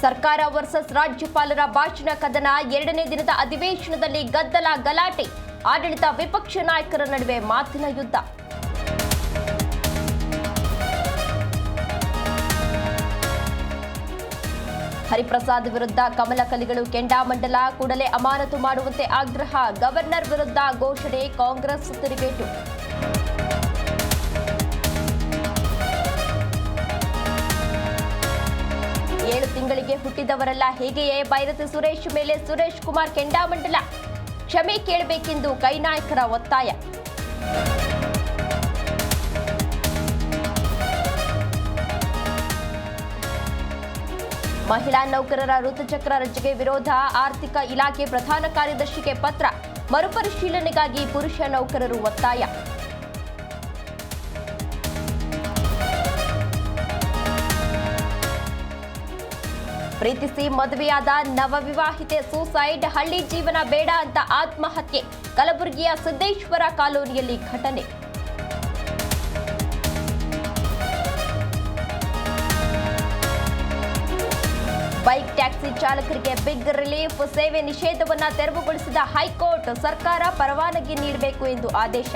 ಸರ್ಕಾರ ವರ್ಸಸ್ ರಾಜ್ಯಪಾಲರ ಭಾಷಣ ಕದನ ಎರಡನೇ ದಿನದ ಅಧಿವೇಶನದಲ್ಲಿ ಗದ್ದಲ ಗಲಾಟೆ, ಆಡಳಿತ ವಿಪಕ್ಷ ನಾಯಕರ ನಡುವೆ ಮಾತಿನ ಯುದ್ಧ. ಹರಿಪ್ರಸಾದ್ ವಿರುದ್ಧ ಕಮಲ ಕಲಿಗಳು ಕೆಂಡಾಮಂಡಲ, ಕೂಡಲೇ ಅಮಾನತು ಮಾಡುವಂತೆ ಆಗ್ರಹ, ಗವರ್ನರ್ ವಿರುದ್ಧ ಘೋಷಣೆ, ಕಾಂಗ್ರೆಸ್ ತಿರುಗೇಟು. ಏಳು ತಿಂಗಳಿಗೆ ಹುಟ್ಟಿದವರೆಲ್ಲ ಹೇಗೆಯೇ ಬೈರತಿ ಸುರೇಶ್ ಮೇಲೆ ಸುರೇಶ್ ಕುಮಾರ್ ಕೆಂಡಾಮಂಡಲ, ಕ್ಷಮೆ ಕೇಳಬೇಕೆಂದು ಕೈ ನಾಯಕರ ಒತ್ತಾಯ. ಮಹಿಳಾ ನೌಕರರ ಋತುಚಕ್ರ ರಜೆಗೆ ವಿರೋಧ, ಆರ್ಥಿಕ ಇಲಾಖೆ ಪ್ರಧಾನ ಕಾರ್ಯದರ್ಶಿಗೆ ಪತ್ರ, ಮರುಪರಿಶೀಲನೆಗಾಗಿ ಪುರುಷ ನೌಕರರು ಒತ್ತಾಯ. ಪ್ರೀತಿಸಿ ಮದುವೆಯಾದ ನವವಿವಾಹಿತೆ ಸೂಸೈಡ್, ಹಳ್ಳಿ ಜೀವನ ಬೇಡ ಅಂತ ಆತ್ಮಹತ್ಯೆ, ಕಲಬುರಗಿಯ ಸಿದ್ದೇಶ್ವರ ಕಾಲೋನಿಯಲ್ಲಿ ಘಟನೆ. ಬೈಕ್ ಟ್ಯಾಕ್ಸಿ ಚಾಲಕರಿಗೆ ಬಿಗ್ ರಿಲೀಫ್, ಸೇವೆ ನಿಷೇಧವನ್ನು ತೆರವುಗೊಳಿಸಿದ ಹೈಕೋರ್ಟ್, ಸರ್ಕಾರ ಪರವಾನಗಿ ನೀಡಬೇಕು ಎಂದು ಆದೇಶ.